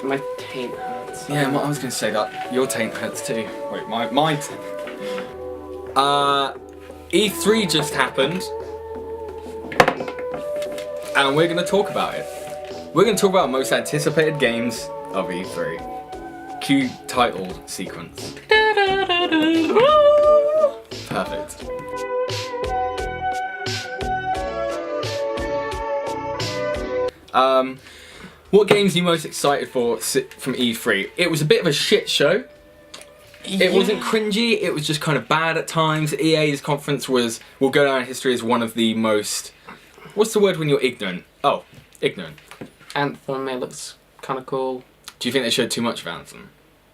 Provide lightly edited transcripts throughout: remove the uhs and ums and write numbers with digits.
My taint hurts. Yeah, I was going to say that. Your taint hurts too. Wait, my E3 just happened. And we're going to talk about it. We're going to talk about most anticipated games of E3. Cue title sequence. Perfect. What games are you most excited for from E3? It was a bit of a shit show. It wasn't cringy, it was just kind of bad at times. EA's conference will go down in history as one of the most... What's the word when you're ignorant? Oh, ignorant. Anthem, it looks kind of cool. Do you think they showed too much of Anthem?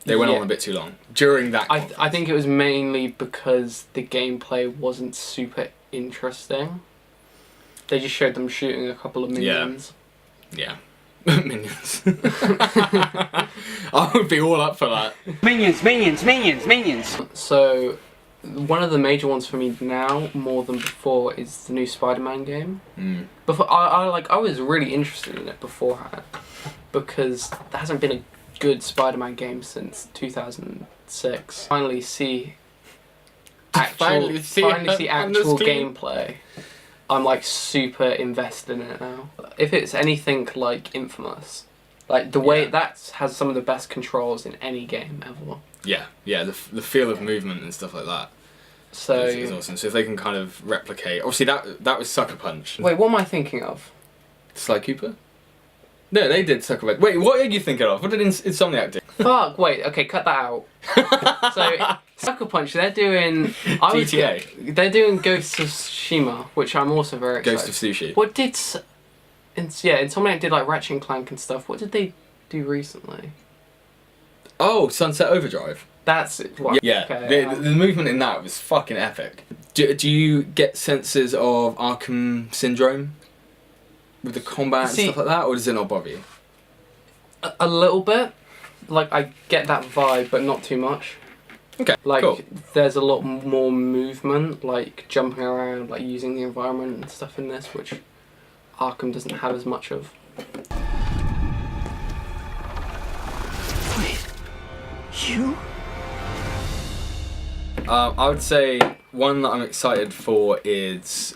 They went on a bit too long during that conference. I think it was mainly because the gameplay wasn't super interesting. They just showed them shooting a couple of minions. Yeah. Minions. I would be all up for that. Minions. So, one of the major ones for me now, more than before, is the new Spider-Man game. Before, I was really interested in it beforehand, because there hasn't been a good Spider-Man game since 2006. Finally see actual gameplay. I'm like super invested in it now. If it's anything like Infamous, like the way that has some of the best controls in any game ever. Yeah, the feel of movement and stuff like that. So is awesome. So if they can kind of replicate, obviously that was Sucker Punch. Wait, what am I thinking of? Sly Cooper? No, they did Sucker Punch. Wait, what are you thinking of? What did Insomniac do? Fuck, wait, okay, cut that out. So, Sucker Punch, they're doing... GTA? They're doing Ghost of Tsushima, which I'm also very excited. Ghost of Sushi. What did... Insomniac did like Ratchet and Clank and stuff. What did they do recently? Oh, Sunset Overdrive. That's it. What? Yeah, okay, the movement in that was fucking epic. Do you get senses of Arkham Syndrome? With the combat and stuff like that, or does it not bother you? A little bit. Like, I get that vibe, but not too much. Okay, like, cool. There's a lot more movement, like jumping around, like using the environment and stuff in this, which Arkham doesn't have as much of. Wait, you? I would say one that I'm excited for is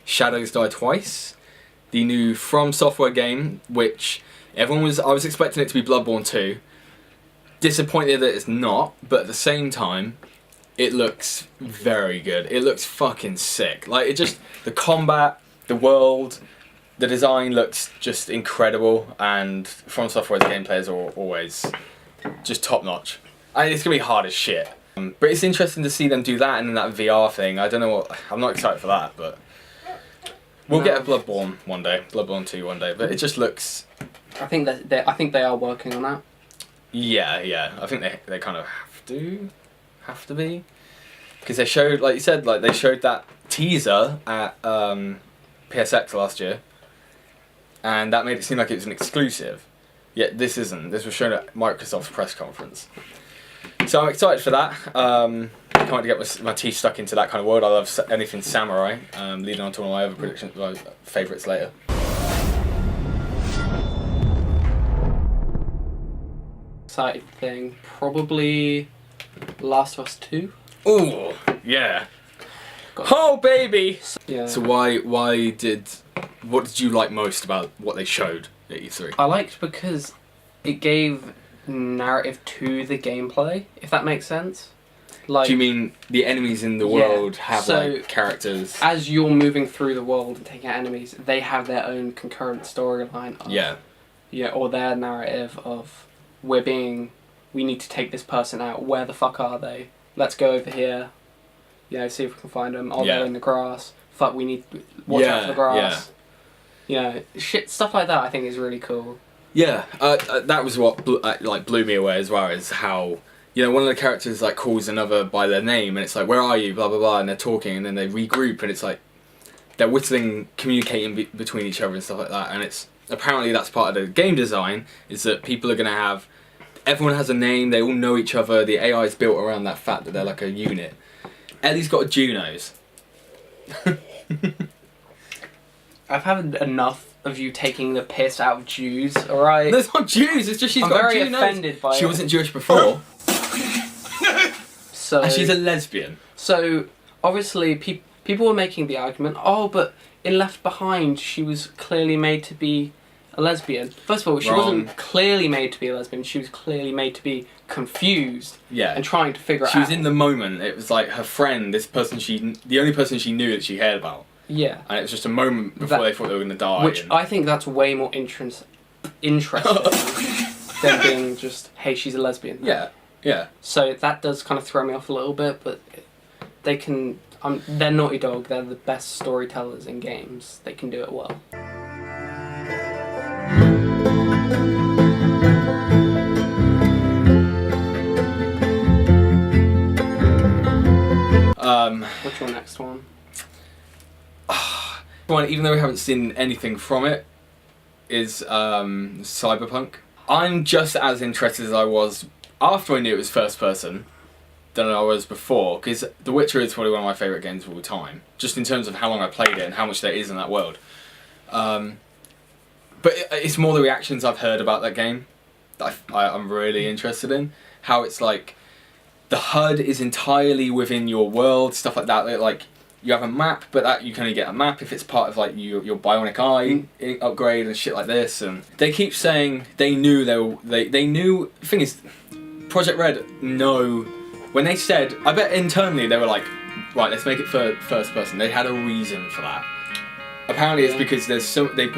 Shadows Die Twice, the new From Software game, which I was expecting it to be Bloodborne 2. Disappointed that it's not, but at the same time, it looks very good. It looks fucking sick. Like, the combat, the world, the design looks just incredible, and From Software's gameplay is always just top notch. It's gonna be hard as shit. But it's interesting to see them do that and then that VR thing. I don't know I'm not excited for that, but we'll get a Bloodborne one day, Bloodborne 2 one day. But it just looks. I think they are working on that. Yeah. I think they kind of have to be, because they showed, like you said, like they showed that teaser at PSX last year, and that made it seem like it was an exclusive. Yet this isn't. This was shown at Microsoft's press conference. So I'm excited for that. Can't wait to get my teeth stuck into that kind of world. I love anything samurai. Leading on to one of my other predictions, my favourites later. Excited thing, probably Last of Us 2. Ooh, yeah. Oh baby. Yeah. So what did you like most about what they showed at E3? I liked because it gave narrative to the gameplay, if that makes sense. Like, do you mean the enemies in the world have like characters? As you're moving through the world and taking out enemies, they have their own concurrent storyline. Yeah, or their narrative of we need to take this person out. Where the fuck are they? Let's go over here. See if we can find them. Oh, they're in the grass. Fuck, we need to watch out for the grass. Shit, stuff like that I think is really cool. Yeah, that was what blew me away as well, is how, one of the characters like calls another by their name, and it's like, where are you, blah blah blah, and they're talking, and then they regroup, and it's like they're whistling, communicating between each other and stuff like that, and it's apparently that's part of the game design, is that people are going to have, everyone has a name, they all know each other, the AI is built around that fact that they're like a unit. Ellie's got a Junos. I've had enough of you taking the piss out of Jews, alright? No, it's not Jews, it's just she's I'm got very a Jew offended nose. by She it. wasn't Jewish before. So, And she's a lesbian. So, obviously, people were making the argument, oh, but in Left Behind, she was clearly made to be a lesbian. First of all, she wasn't clearly made to be a lesbian, she was clearly made to be confused and trying to figure it out. She was in the moment, it was like her friend, the only person she knew that she cared about. Yeah. And it was just a moment before they thought they were going to die. Which I think that's way more interesting than being just, hey, she's a lesbian. Yeah, yeah. So that does kind of throw me off a little bit, but they can... they're Naughty Dog, they're the best storytellers in games. They can do it well. What's your next one? Even though we haven't seen anything from it, is Cyberpunk. I'm just as interested as I was after I knew it was first person than I was before, because The Witcher is probably one of my favourite games of all time, just in terms of how long I played it and how much there is in that world. But it's more the reactions I've heard about that game that I'm really interested in. How it's like, the HUD is entirely within your world, stuff like that. Like, you have a map, but that you can only get a map if it's part of like your bionic eye upgrade and shit like this. And they keep saying they knew they knew. The thing is, Project Red know when they said. I bet internally they were like, right, let's make it for first person. They had a reason for that. Apparently, it's because they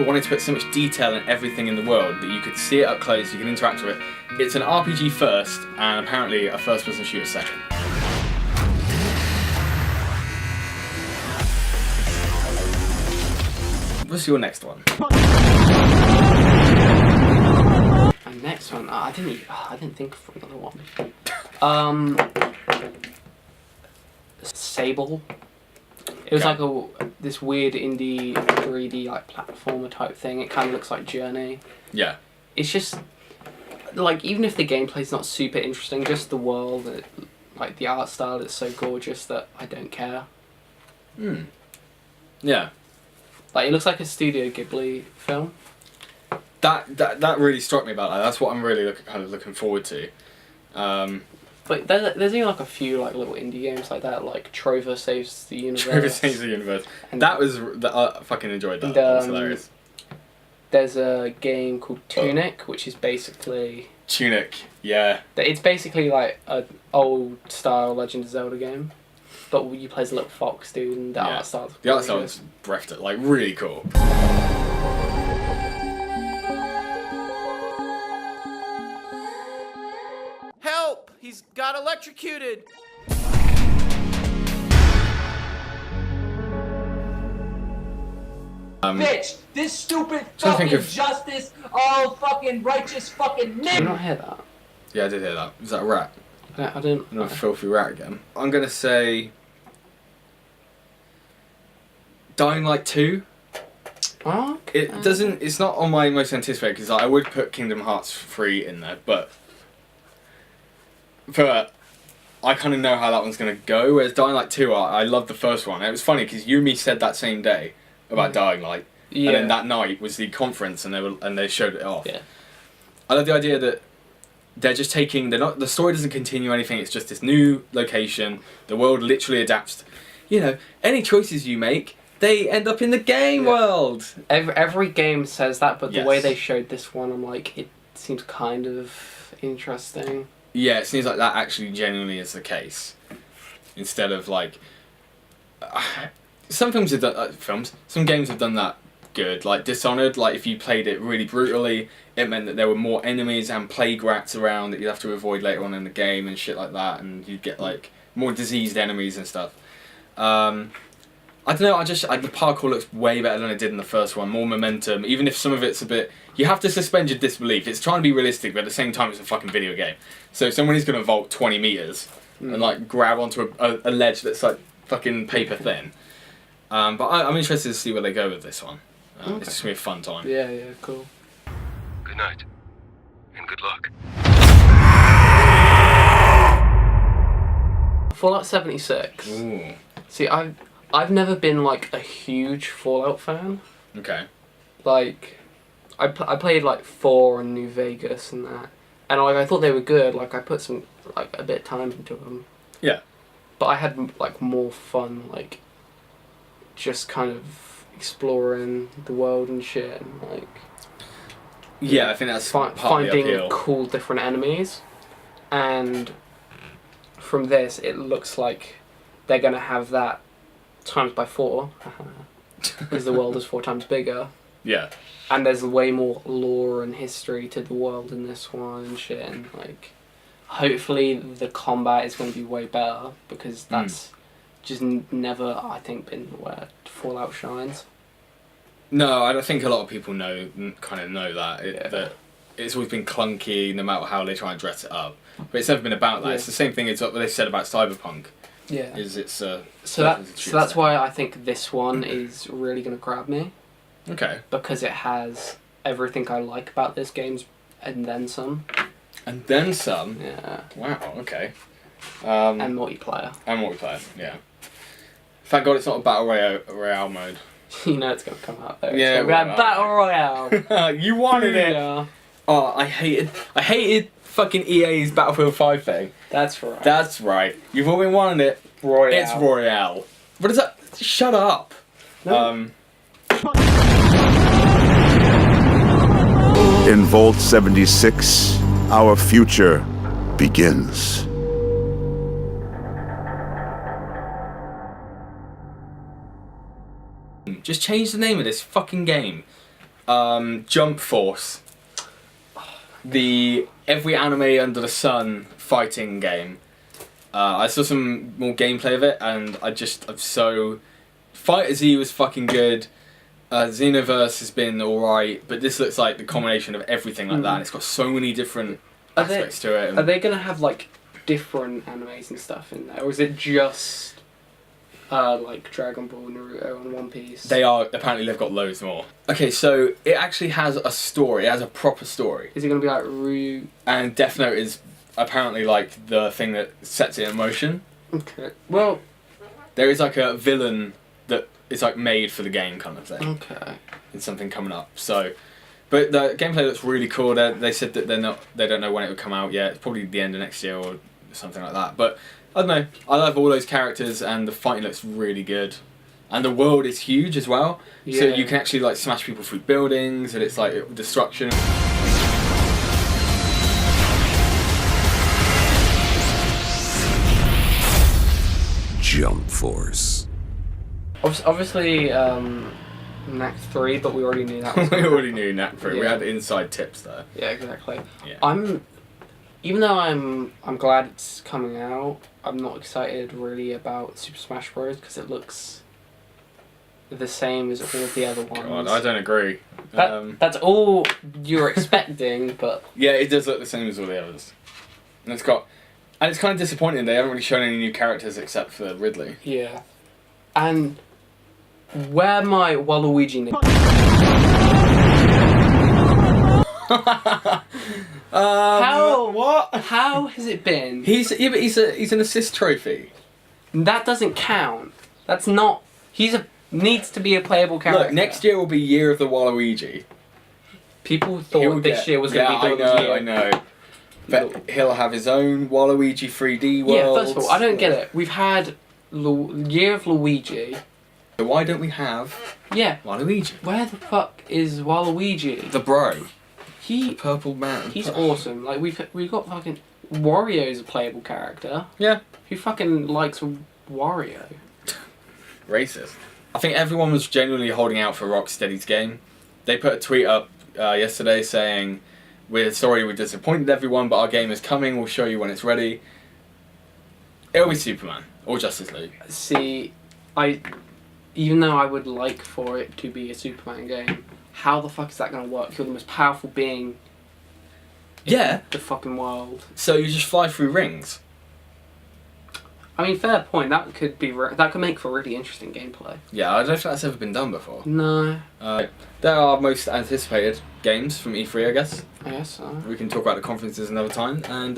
wanted to put so much detail in everything in the world that you could see it up close, you can interact with it. It's an RPG first, and apparently a first-person shooter second. What's your next one? My next one, I didn't think of another one. Sable. It was like this weird indie 3D like platformer type thing. It kind of looks like Journey. Yeah. It's just like, even if the gameplay's not super interesting, just the world, like the art style is so gorgeous that I don't care. Yeah. Like, it looks like a Studio Ghibli film. That really struck me about that. That's what I'm really looking forward to. But there's only like a few like little indie games like that, like Trover Saves the Universe. Trover Saves the Universe. And that was I fucking enjoyed that. That was hilarious. There's a game called Tunic, which is basically Tunic. Yeah. It's basically like an old style Legend of Zelda game, but you play as a little fox dude, and the art style. The art style is breathtaking, like really cool. Help! He's got electrocuted! Bitch! This stupid fucking justice, all fucking righteous fucking nigga! Did you not hear that? Yeah, I did hear that. Was that a rat? I didn't. Another filthy rat again. I'm gonna say Dying Light 2. Oh, okay. It doesn't. It's not on my most anticipated, because I would put Kingdom Hearts 3 in there, but I kind of know how that one's gonna go. Whereas Dying Light 2, I love the first one. And it was funny because you and me said that same day about Dying Light, and then that night was the conference, and they showed it off. Yeah. I love the idea that they're just taking. The story doesn't continue anything. It's just this new location. The world literally adapts. You know, any choices you make, they end up in the game world. Every game says that, but the way they showed this one, I'm like, it seems kind of interesting. Yeah, it seems like that actually genuinely is the case. Instead of like, some films have done some games have done that good. Like Dishonored, like if you played it really brutally, it meant that there were more enemies and plague rats around that you'd have to avoid later on in the game and shit like that, and you'd get like more diseased enemies and stuff. I don't know, the parkour looks way better than it did in the first one, more momentum, even if some of it's a bit, you have to suspend your disbelief. It's trying to be realistic, but at the same time it's a fucking video game. So if someone is going to vault 20 metres and like grab onto a ledge that's like fucking paper thin. But I'm interested to see where they go with this one. It's just going to be a fun time. Yeah, cool. Good night, and good luck. Fallout 76. Ooh. See, I've never been like a huge Fallout fan. Okay. Like, I played like 4 and New Vegas and that, and like I thought they were good. Like I put some like a bit of time into them. Yeah. But I had like more fun, like just kind of exploring the world and shit, and like. Yeah, I think that's part of the finding appeal. cool different enemies, and from this it looks like they're gonna have that times by 4, because the world is 4 times bigger. Yeah. And there's way more lore and history to the world in this one and shit, and like hopefully the combat is gonna be way better, because that's just never, I think, been where Fallout shines. No, I don't think a lot of people know that. That it's always been clunky, no matter how they try and dress it up. But it's never been about that. Yeah. It's the same thing as what they said about Cyberpunk. Yeah. Is it's so that's why I think this one is really gonna grab me. Okay. Because it has everything I like about this game, and then some. And then some. Yeah. Wow. Okay. And multiplayer. And multiplayer. Yeah. Thank God it's not a battle royale mode. You know it's gonna come out though. Yeah. It's gonna be a battle royale. You wanted it. Yeah. Oh, I hated fucking EA's Battlefield 5 thing. That's right. That's right. You've all been wanting it. Royale. It's Royale. What is that? Shut up. No. In Vault 76, our future begins. Just change the name of this fucking game. Jump Force. The every anime under the sun fighting game. I saw some more gameplay of it, and I'm so... Fighter Z was fucking good. Xenoverse has been alright, but this looks like the combination of everything like that, and it's got so many different aspects to it. Are they gonna have like different animes and stuff in there, or is it just like Dragon Ball, Naruto, and One Piece? They are, apparently they've got loads more. Okay, so it actually has a story, it has a proper story. Is it gonna be like Ryu? And Death Note is apparently like the thing that sets it in motion. Okay. Well, there is like a villain that is like made for the game kind of thing. Okay. It's something coming up. So, but the gameplay looks really cool. They said that they don't know when it would come out yet. It's probably the end of next year or something like that. But I don't know. I love all those characters, and the fighting looks really good. And the world is huge as well. Yeah. So you can actually like smash people through buildings, and it's like destruction. Jump Force. Obviously, Knack 3, but we already knew that. We already knew Knack 3. Yeah. We had inside tips there. Yeah, exactly. Yeah. Even though I'm glad it's coming out, I'm not excited really about Super Smash Bros. Because it looks the same as all the other ones. God, I don't agree. That's all you're expecting, but yeah, it does look the same as all the others, and it's kind of disappointing. They haven't really shown any new characters except for Ridley. Yeah, and where my Waluigi name? How? What? How has it been? He's an assist trophy. That doesn't count. That's not. Needs to be a playable character. Look, next year will be Year of the Waluigi. People thought this year was going to be Waluigi. I know. But he'll have his own Waluigi 3D world. Yeah, first of all, I don't get it. We've had Year of Luigi. So why don't we have Waluigi? Where the fuck is Waluigi? The bro. The purple man. He's awesome. Like we've got fucking Wario's a playable character. Yeah. Who fucking likes Wario? Racist. I think everyone was genuinely holding out for Rocksteady's game. They put a tweet up yesterday saying, "We're sorry we disappointed everyone, but our game is coming. We'll show you when it's ready." It'll be Superman or Justice League. See, even though I would like for it to be a Superman game, how the fuck is that going to work? You're the most powerful being in the fucking world. So you just fly through rings. I mean, fair point. That could make for really interesting gameplay. Yeah, I don't think that's ever been done before. No. There are most anticipated games from E3, I guess. I guess so. We can talk about the conferences another time. And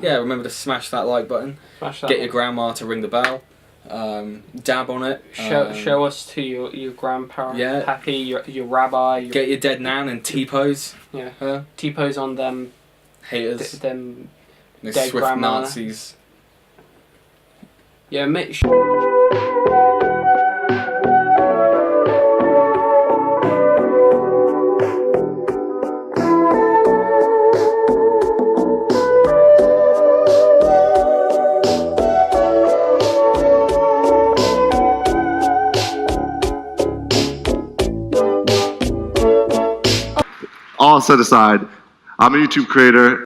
yeah, remember to smash that like button. Smash that Get your grandma to ring the bell. dab on it. Show us to your grandparent, Pappy, your rabbi. Get your dead nan and T-pose. Yeah. T-pose on them. Haters. Them Those dead swift grandma. Nazis. Yeah, All set aside, I'm a YouTube creator.